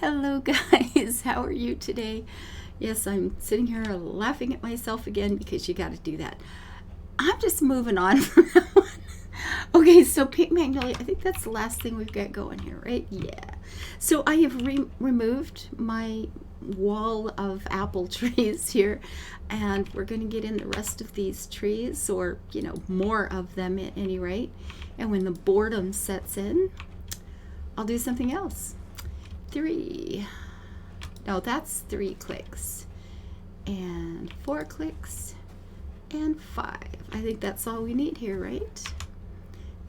Hello guys, how are you today? Yes, I'm sitting here laughing at myself again because you got to do that. I'm just moving on from that one. Okay, so pink magnolia, I think that's the last thing we've got going here, right? Yeah. So I have removed my wall of apple trees here, and we're going to get in the rest of these trees, or more of them at any rate. And when the boredom sets in, I'll do something else. 3. No, that's 3 clicks. And 4 clicks. And 5. I think that's all we need here, right?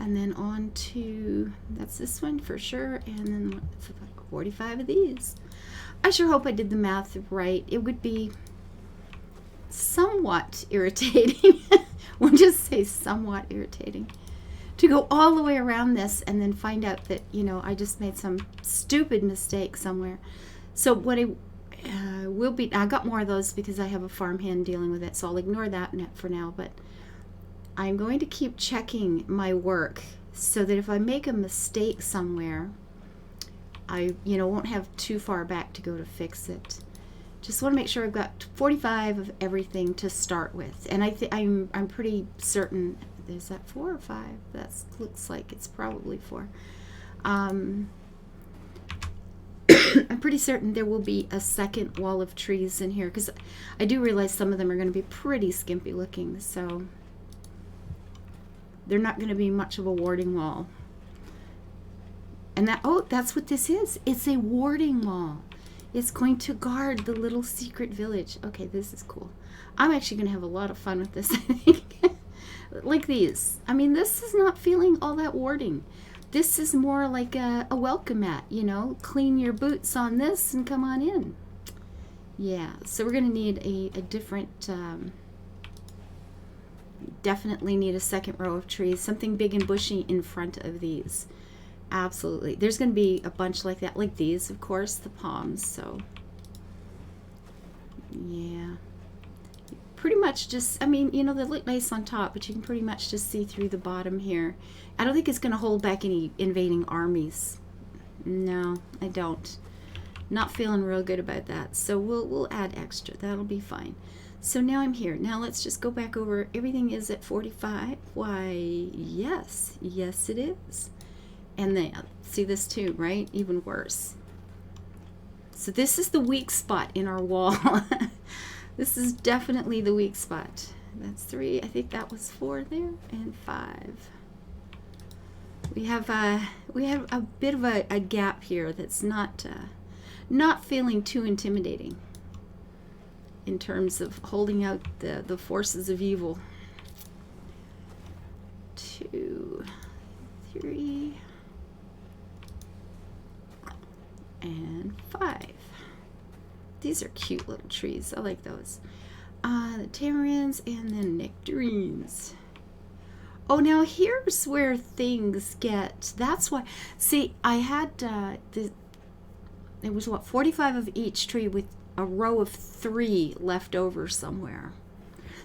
And then on to, that's this one for sure. And then 45 of these. I sure hope I did the math right. It would be somewhat irritating. We'll just say somewhat irritating to go all the way around this and then find out that, I just made some stupid mistake somewhere. So what I will be, I got more of those because I have a farmhand dealing with it, so I'll ignore that for now, but I'm going to keep checking my work so that if I make a mistake somewhere, I, won't have too far back to go to fix it. Just want to make sure I've got 45 of everything to start with. And I'm pretty certain. Is that 4 or 5? That looks like it's probably 4. I'm pretty certain there will be a second wall of trees in here, because I do realize some of them are going to be pretty skimpy looking, so they're not going to be much of a warding wall. And that's what this is. It's a warding wall. It's going to guard the little secret village. Okay, this is cool. I'm actually going to have a lot of fun with this, I think. Like these. I mean, this is not feeling all that warding. This is more like a welcome mat, Clean your boots on this and come on in. Yeah, so we're going to need a different, definitely need a second row of trees. Something big and bushy in front of these. Absolutely. There's going to be a bunch like that, like these, of course, the palms, so yeah. Pretty much just, they look nice on top, but you can pretty much just see through the bottom here. I don't think it's going to hold back any invading armies. No, I don't. Not feeling real good about that. So we'll add extra. That'll be fine. So now I'm here. Now let's just go back over. Everything is at 45. Why, yes. Yes, it is. And then, see this too, right? Even worse. So this is the weak spot in our wall. This is definitely the weak spot. That's 3. I think that was 4 there, and 5. We have a bit of a gap here that's not feeling too intimidating in terms of holding out the forces of evil. 2, 3, and 5. These are cute little trees. I like those. The tamarinds and then nectarines. Oh, now here's where things get. That's why. See, I had it was 45 of each tree with a row of 3 left over somewhere.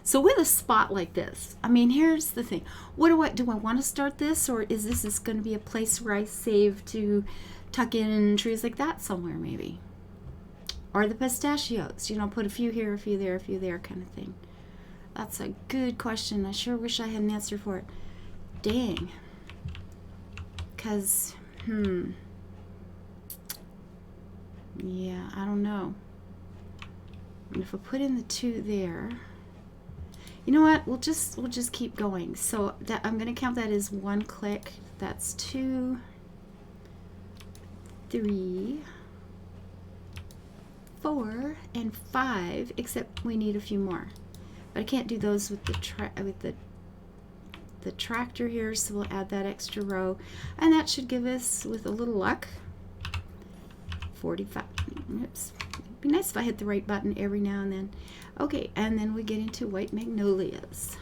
So with a spot like this, here's the thing. What do I want to start this, or is this going to be a place where I save to tuck in trees like that somewhere maybe? Or the pistachios, put a few here, a few there kind of thing. That's a good question. I sure wish I had an answer for it. Dang. Because, yeah, I don't know. And if I put in the 2 there, you know what? We'll just keep going. So that I'm going to count that as 1 click. That's 2, 3, 4, and 5, except we need a few more. But I can't do those with the tractor here, so we'll add that extra row, and that should give us, with a little luck, 45. Oops. It'd be nice if I hit the right button every now and then. Okay, and then we get into white magnolias.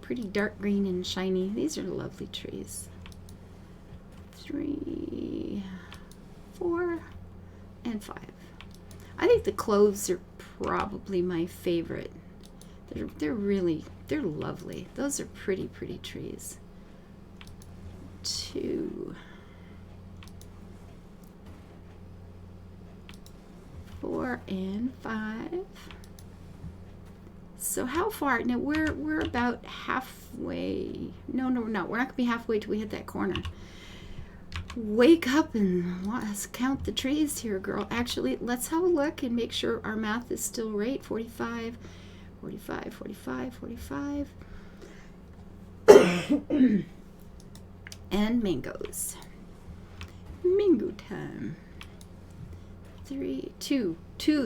Pretty dark green and shiny. These are lovely trees. 3, 4, and 5. I think the cloves are probably my favorite. They're lovely. Those are pretty trees. 2, 4 and 5. So how far? Now we're about halfway. No, we're not. We're not gonna be halfway till we hit that corner. Wake up and count the trees here, girl. Actually, let's have a look and make sure our math is still right. 45, 45, 45, 45. And mangoes. Mango time. 3, 2.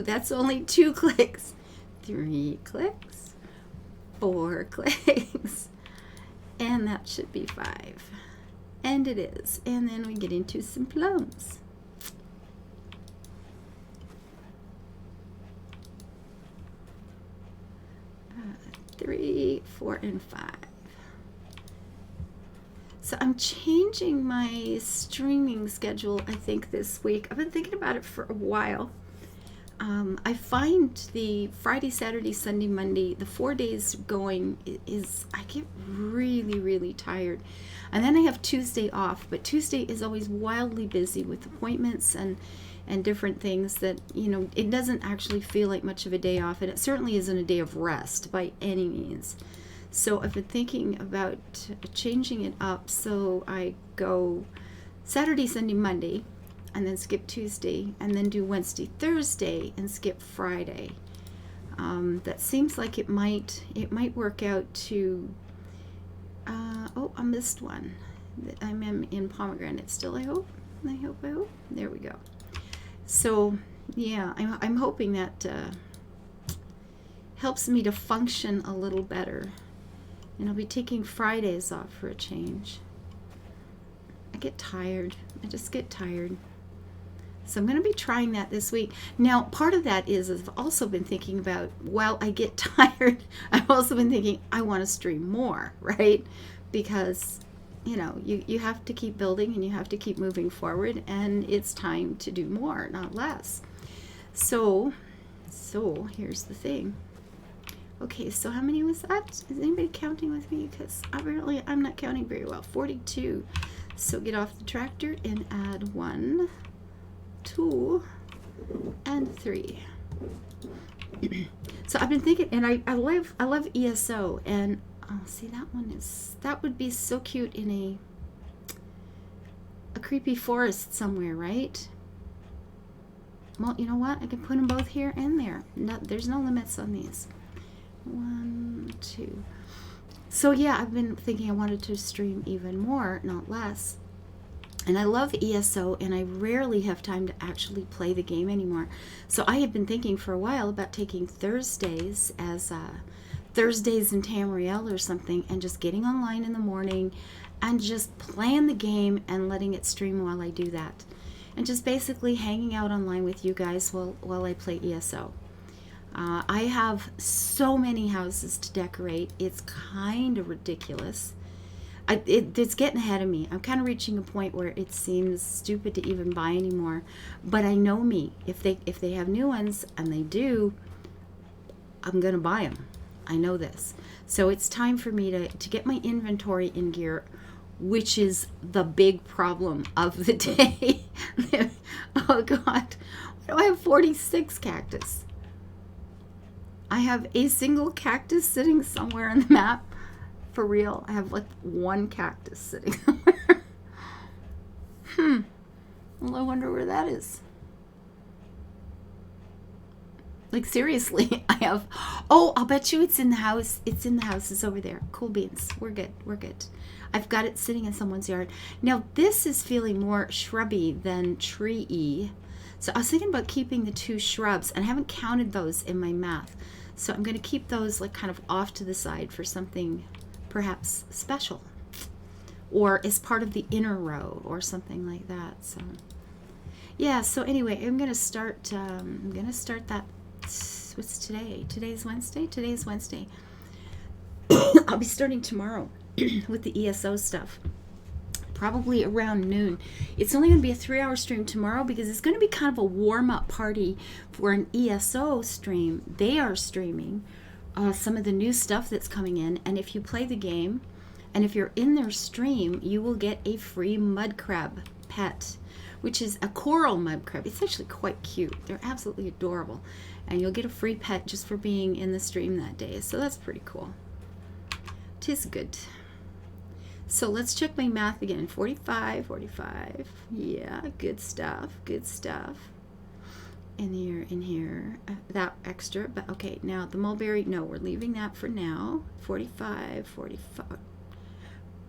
That's only 2 clicks. 3 clicks. 4 clicks. And that should be 5. And it is. And then we get into some plums. 3, 4, and 5. So I'm changing my streaming schedule, I think, this week. I've been thinking about it for a while. I find the Friday, Saturday, Sunday, Monday, the 4 days going is, I get really, really tired. And then I have Tuesday off, but Tuesday is always wildly busy with appointments and different things that, you know, it doesn't actually feel like much of a day off, and it certainly isn't a day of rest by any means. So I've been thinking about changing it up so I go Saturday, Sunday, Monday, and then skip Tuesday, and then do Wednesday, Thursday, and skip Friday. That seems like it might work out to. Oh, I missed one. I'm in pomegranate still. I hope. There we go. So yeah, I'm hoping that helps me to function a little better. And I'll be taking Fridays off for a change. I get tired. I just get tired. So I'm going to be trying that this week. Now, part of that is I've also been thinking about, while I get tired, I've also been thinking I want to stream more, right? Because, you know, you have to keep building and you have to keep moving forward, and it's time to do more, not less. So here's the thing. Okay, so how many was that? Is anybody counting with me? Because I'm not counting very well. 42. So get off the tractor and add 1, 2, and 3. So I've been thinking, and I love ESO, and oh, see, that would be so cute in a creepy forest somewhere, right? Well, you know what? I can put them both here and there. There's no limits on these. 1, 2. So yeah, I've been thinking I wanted to stream even more, not less. And I love ESO, and I rarely have time to actually play the game anymore. So I have been thinking for a while about taking Thursdays as Thursdays in Tamriel or something, and just getting online in the morning and just playing the game and letting it stream while I do that. And just basically hanging out online with you guys while I play ESO. I have so many houses to decorate. It's kind of ridiculous. It's getting ahead of me. I'm kind of reaching a point where it seems stupid to even buy anymore. But I know me. If they have new ones, and they do, I'm going to buy them. I know this. So it's time for me to get my inventory in gear, which is the big problem of the day. Oh, God. Why do I have 46 cactus? I have a single cactus sitting somewhere on the map. For real, I have like 1 cactus sitting somewhere. Well, I wonder where that is. Like, seriously, I have. Oh, I'll bet you it's in the house. It's in the house. It's over there. Cool beans. We're good. I've got it sitting in someone's yard. Now, this is feeling more shrubby than tree-y. So I was thinking about keeping the 2 shrubs, and I haven't counted those in my math. So I'm going to keep those like kind of off to the side for something perhaps special, or as part of the inner row or something like that. So yeah, so anyway, I'm going to start that. What's today? Today's Wednesday. I'll be starting tomorrow with the ESO stuff. Probably around noon. It's only going to be a 3-hour stream tomorrow because it's going to be kind of a warm-up party for an ESO stream. They are streaming some of the new stuff that's coming in, and if you play the game, and if you're in their stream, you will get a free mud crab pet, which is a coral mud crab. It's actually quite cute. They're absolutely adorable. And you'll get a free pet just for being in the stream that day. So that's pretty cool. 'Tis good. So let's check my math again. 45, 45. Yeah, good stuff, good stuff. In here, that extra. But okay, now the mulberry, no, we're leaving that for now. 45, 45.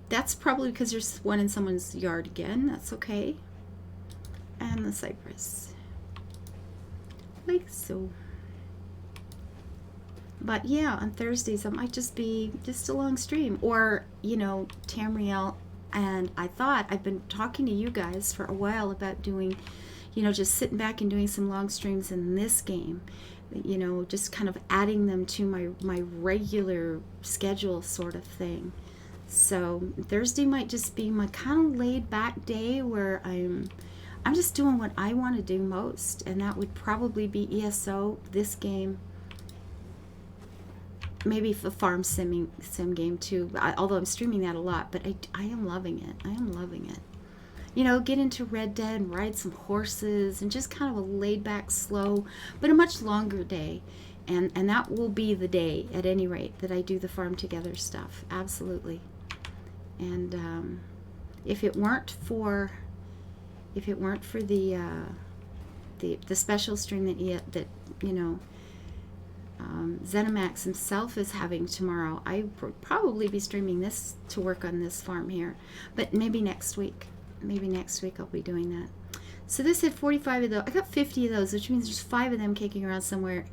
That's probably because there's one in someone's yard again. That's okay. And the cypress. Like so. But yeah, on Thursdays, I might just be just a long stream. Or, you know, Tamriel, and I thought, I've been talking to you guys for a while about doing, you know, just sitting back and doing some long streams in this game. You know, just kind of adding them to my regular schedule sort of thing. So Thursday might just be my kind of laid back day where I'm just doing what I want to do most. And that would probably be ESO, this game. Maybe the farm sim game too, although I'm streaming that a lot, but I am loving it. I am loving it. You know, get into Red Dead and ride some horses and just kind of a laid back, slow, but a much longer day. And that will be the day, at any rate, that I do the farm together stuff. Absolutely. And if it weren't for the special stream that you know, Zenimax himself is having tomorrow, I would probably be streaming this to work on this farm here. But maybe next week. Maybe next week I'll be doing that. So this had 45 of those. I got 50 of those, which means there's 5 of them kicking around somewhere.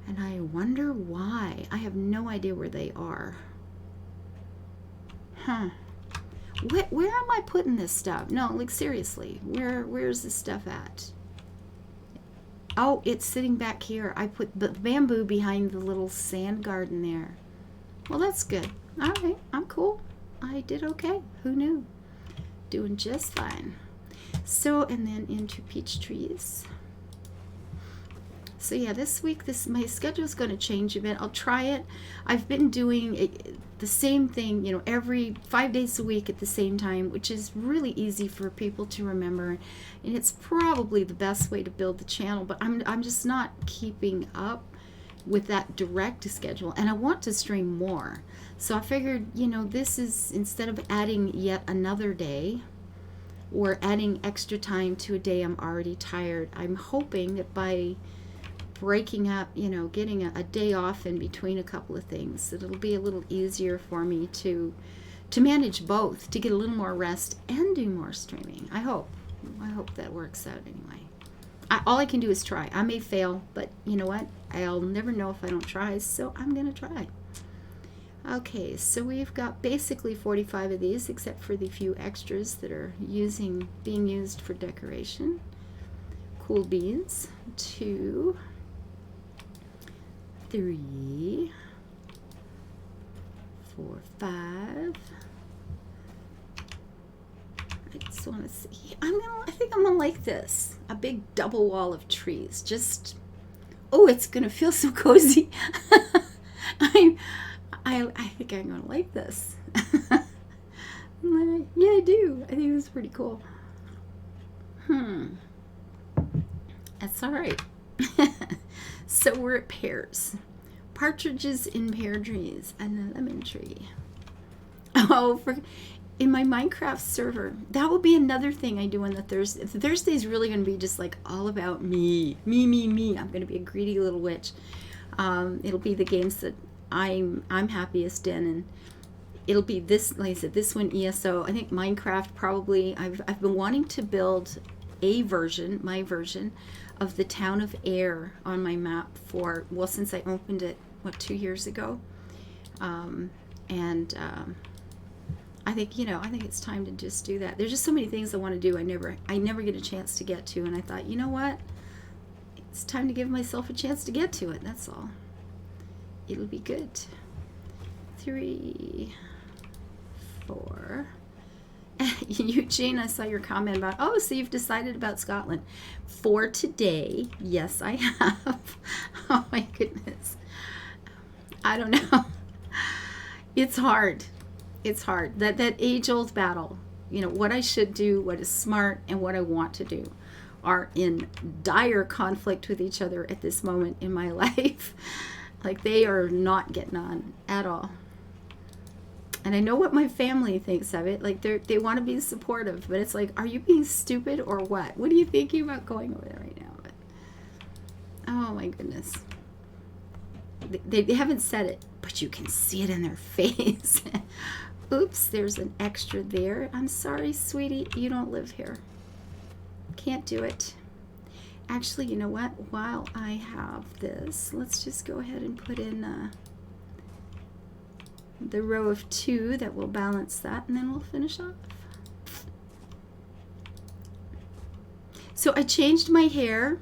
And I wonder why. I have no idea where they are. Huh. Where am I putting this stuff? No, like seriously. Where's this stuff at? Oh, it's sitting back here. I put the bamboo behind the little sand garden there. Well, that's good. All right, I'm cool. I did okay. Who knew? Doing just fine. So, and then into peach trees. So yeah, this week, my schedule's going to change a bit. I'll try it. I've been doing the same thing, you know, every 5 days a week at the same time, which is really easy for people to remember. And it's probably the best way to build the channel, but I'm just not keeping up with that direct schedule, and I want to stream more. So I figured, you know, this is, instead of adding yet another day or adding extra time to a day I'm already tired, I'm hoping that by breaking up, you know, getting a day off in between a couple of things, that it'll be a little easier for me to manage both, to get a little more rest and do more streaming. I hope that works out anyway. All I can do is try. I may fail, but you know what? I'll never know if I don't try, so I'm going to try. Okay, so we've got basically 45 of these, except for the few extras that are being used for decoration. Cool beans. 2, 3, 4, 5. I just want to see. I think I'm gonna like this. A big double wall of trees. Just, oh, it's gonna feel so cozy. I think I'm gonna like this. Yeah, I do. I think this is pretty cool. That's all right. So we're at pears. Partridges in pear trees and a lemon tree. Oh, in my Minecraft server, that will be another thing I do on the Thursday. The Thursday is really going to be just like all about me. I'm going to be a greedy little witch. It'll be the games that I'm happiest in, and it'll be this, like I said, this one ESO. I think Minecraft probably. I've been wanting to build my version of the town of Air on my map since I opened it 2 years ago, I think it's time to just do that. There's just so many things I want to do. I never get a chance to get to, and I thought, you know what? It's time to give myself a chance to get to it. That's all. It'll be good. 3, 4. Eugene, I saw your comment about, so you've decided about Scotland. For today, yes, I have. Oh my goodness. I don't know. It's hard. It's hard. That age-old battle. you know, what I should do, what is smart, and what I want to do are in dire conflict with each other at this moment in my life. Like, they are not getting on at all. And I know what my family thinks of it. Like, they want to be supportive, but it's like, are you being stupid or what? What are you thinking about going over there right now? But, oh my goodness. They haven't said it, but you can see it in their face. Oops, there's an extra there. I'm sorry, sweetie, you don't live here. Can't do it. Actually, you know what? While I have this, let's just go ahead and put in the row of 2 that will balance that, and then we'll finish off. So I changed my hair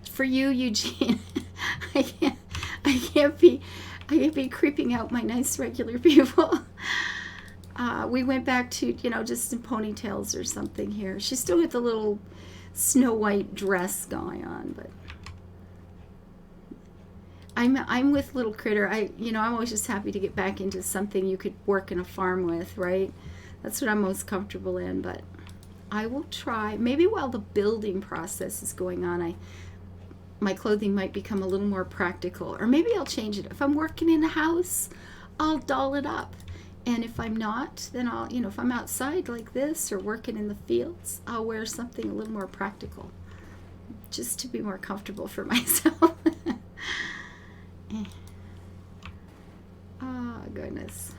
for you, Eugene. I can't be creeping out my nice regular people. We went back to, you know, just some ponytails or something here. She's still with the little Snow White dress going on, but I'm with Little Critter. I'm always just happy to get back into something you could work in a farm with, right? That's what I'm most comfortable in, but I will try. Maybe while the building process is going on, my clothing might become a little more practical, or maybe I'll change it. If I'm working in a house, I'll doll it up. And if I'm not, then I'll, you know, if I'm outside like this or working in the fields, I'll wear something a little more practical, just to be more comfortable for myself. Oh, goodness.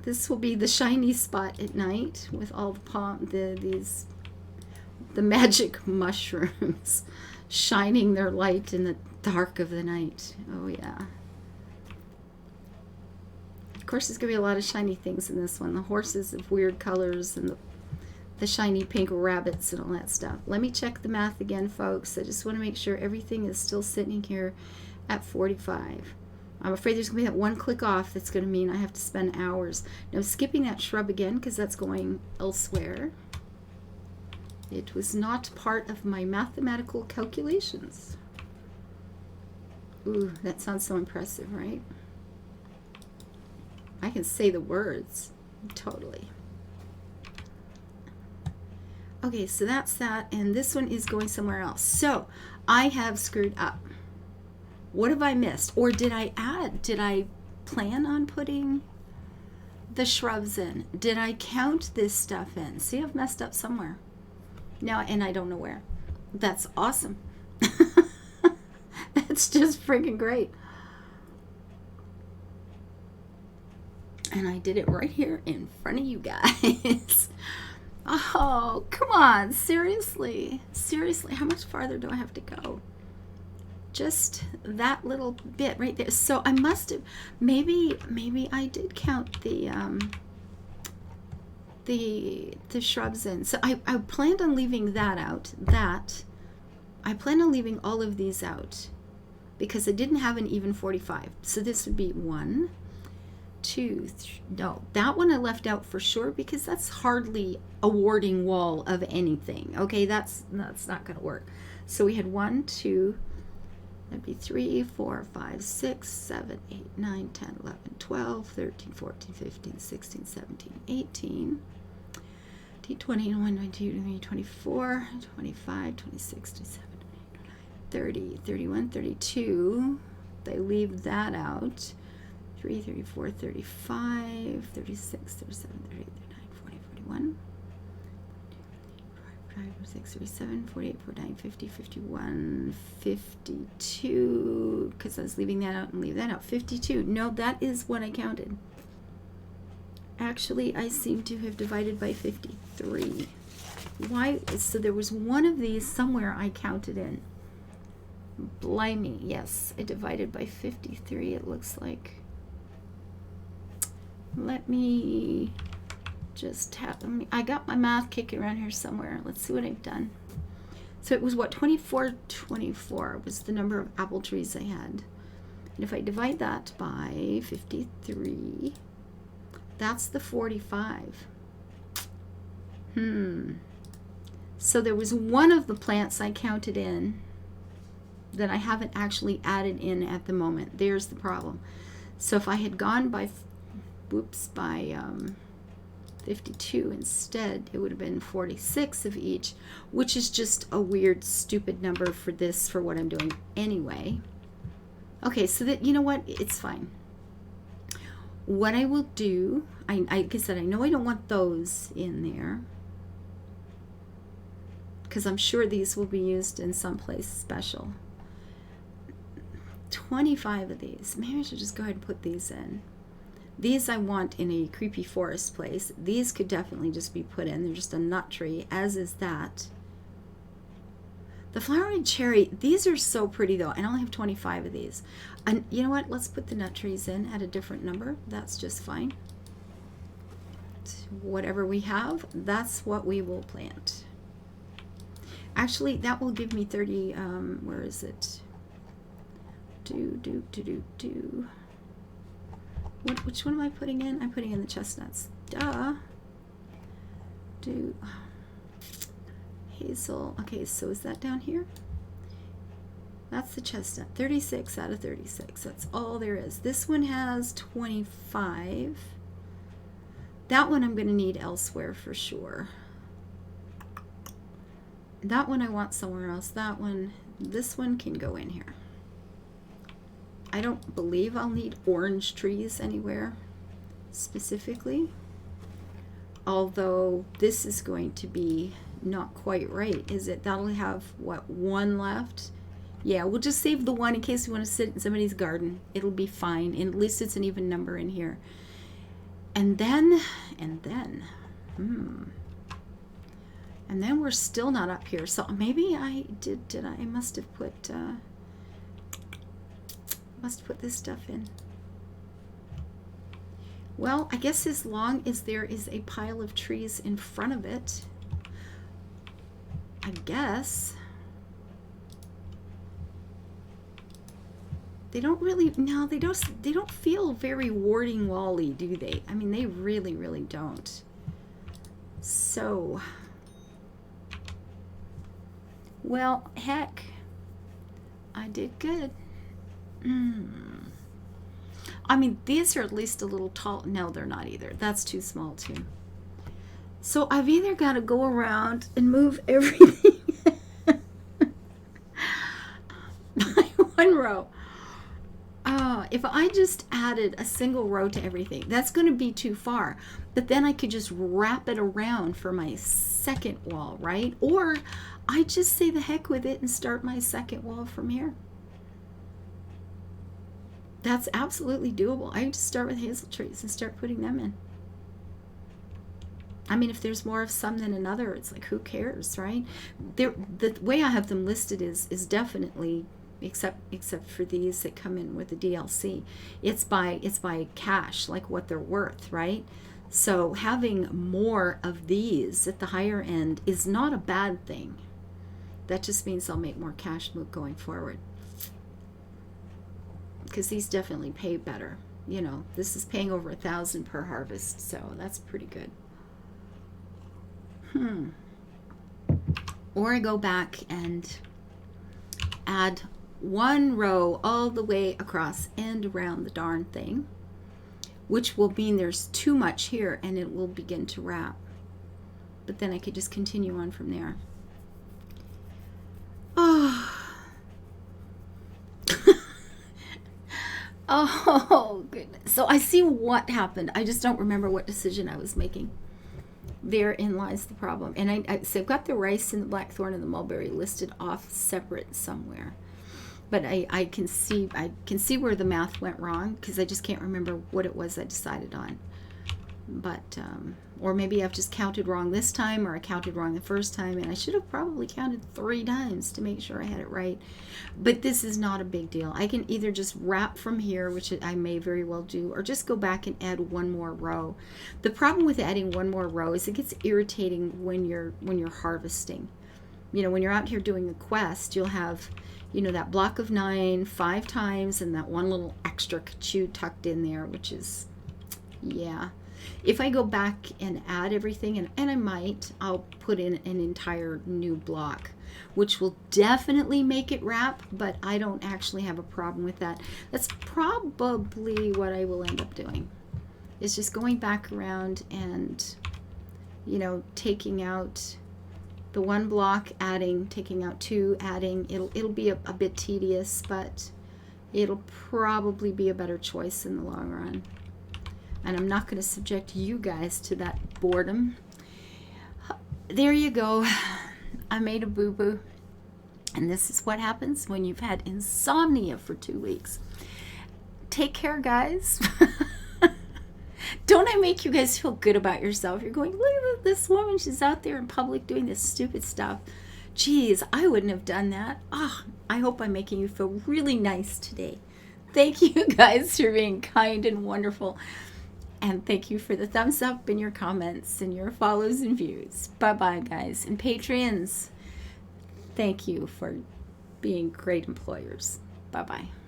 This will be the shiny spot at night with all the magic mushrooms shining their light in the dark of the night. Oh, yeah. Of course, there's going to be a lot of shiny things in this one. The horses of weird colors and the shiny pink rabbits and all that stuff. Let me check the math again, folks. I just want to make sure everything is still sitting here at 45. I'm afraid there's going to be that one click off that's going to mean I have to spend hours. Now, skipping that shrub again because that's going elsewhere. It was not part of my mathematical calculations. Ooh, that sounds so impressive, right? I can say the words, totally. Okay, so that's that, and this one is going somewhere else. So, I have screwed up. What have I missed? Or did I plan on putting the shrubs in? Did I count this stuff in? See, I've messed up somewhere. Now, and I don't know where. That's awesome. That's just freaking great. And I did it right here in front of you guys. Oh, come on. Seriously. Seriously. How much farther do I have to go? Just that little bit right there. So I must have, maybe I did count the shrubs in. So I planned on leaving that out. I planned on leaving all of these out because I didn't have an even 45. So this would be 1, 2, 3. No, that one I left out for sure because that's hardly a warding wall of anything. Okay, that's not going to work. So we had 1, 2. That'd be 3, 4, 5, 6, 7, 8, 9, 10, 11, 12, 13, 14, 15, 16, 17, 18, 20, 21, 22, 23, 24, 25, 26, 27, 30, 31, 32. They leave that out. 3, 34, 35, 36, 37, 38, 39, 40, 41. 5, 6, 37, 48, 49, 50, 51, 52, because I was leaving that out and leave that out. 52. No, that is what I counted. Actually, I seem to have divided by 53. Why? So there was one of these somewhere I counted in. Blimey. Yes, I divided by 53, it looks like. Let me just I got my math kicking around here somewhere. Let's see what I've done. So it was what, 24 was the number of apple trees I had. And if I divide that by 53, that's the 45. So there was one of the plants I counted in that I haven't actually added in at the moment. There's the problem. So if I had gone by 52 instead. It would have been 46 of each, which is just a weird, stupid number for this, for what I'm doing anyway. Okay, so that, you know what, it's fine. What I will do, like I said, I know I don't want those in there, because I'm sure these will be used in some place special. 25 of these. Maybe I should just go ahead and put these in. These I want in a creepy forest place. These could definitely just be put in. They're just a nut tree, as is that. The flowering cherry, these are so pretty though. I only have 25 of these. And you know what? Let's put the nut trees in at a different number. That's just fine. Whatever we have, that's what we will plant. Actually, that will give me 30, where is it? Which one am I putting in? I'm putting in the chestnuts. Duh. Hazel. Okay, so is that down here? That's the chestnut. 36 out of 36. That's all there is. This one has 25. That one I'm going to need elsewhere for sure. That one I want somewhere else. That one, this one can go in here. I don't believe I'll need orange trees anywhere specifically. Although this is going to be not quite right, is it? That'll have, what, one left? Yeah, we'll just save the one in case we want to sit in somebody's garden. It'll be fine, and at least it's an even number in here. And then we're still not up here. So maybe I must have put this stuff in. Well, I guess as long as there is a pile of trees in front of it, I guess. They don't really, no, they don't feel very warding wall-y, do they? I mean, they really, really don't. So, well, heck, I did good. I mean, these are at least a little tall. No, they're not either. That's too small too. So I've either got to go around and move everything by one row. If I just added a single row to everything, that's going to be too far. But then I could just wrap it around for my second wall, right? Or I just say the heck with it and start my second wall from here. That's absolutely doable. I just start with hazel trees and start putting them in. I mean, if there's more of some than another, it's like, who cares, right? The way I have them listed is definitely, except for these that come in with the DLC, it's by cash, like what they're worth, right? So having more of these at the higher end is not a bad thing. That just means I'll make more cash going forward. Because these definitely pay better. You know, this is paying over 1,000 per harvest, so that's pretty good. Or I go back and add one row all the way across and around the darn thing, which will mean there's too much here and it will begin to wrap. But then I could just continue on from there. Oh, goodness. So I see what happened. I just don't remember what decision I was making. Therein lies the problem. And so I've got the rice and the blackthorn and the mulberry listed off separate somewhere. But I can see where the math went wrong, because I just can't remember what it was I decided on. But or maybe I've just counted wrong this time, or I counted wrong the first time, and I should have probably counted 3 times to make sure I had it right. But this is not a big deal. I can either just wrap from here, which I may very well do, or just go back and add one more row. The problem with adding one more row is it gets irritating when you're harvesting. You know, when you're out here doing a quest, you'll have, you know, that block of 9 5 times and that one little extra ka-choo tucked in there, which is, yeah. If I go back and add everything, and I might, I'll put in an entire new block, which will definitely make it wrap, but I don't actually have a problem with that. That's probably what I will end up doing, is just going back around and you know, taking out the one block, taking out two, adding. It'll be a bit tedious, but it'll probably be a better choice in the long run. And I'm not going to subject you guys to that boredom. There you go. I made a boo-boo. And this is what happens when you've had insomnia for 2 weeks. Take care, guys. Don't I make you guys feel good about yourself? You're going, look at this woman. She's out there in public doing this stupid stuff. Geez, I wouldn't have done that. Oh, I hope I'm making you feel really nice today. Thank you guys for being kind and wonderful. And thank you for the thumbs up and your comments and your follows and views. Bye-bye, guys. And Patreons, thank you for being great employers. Bye-bye.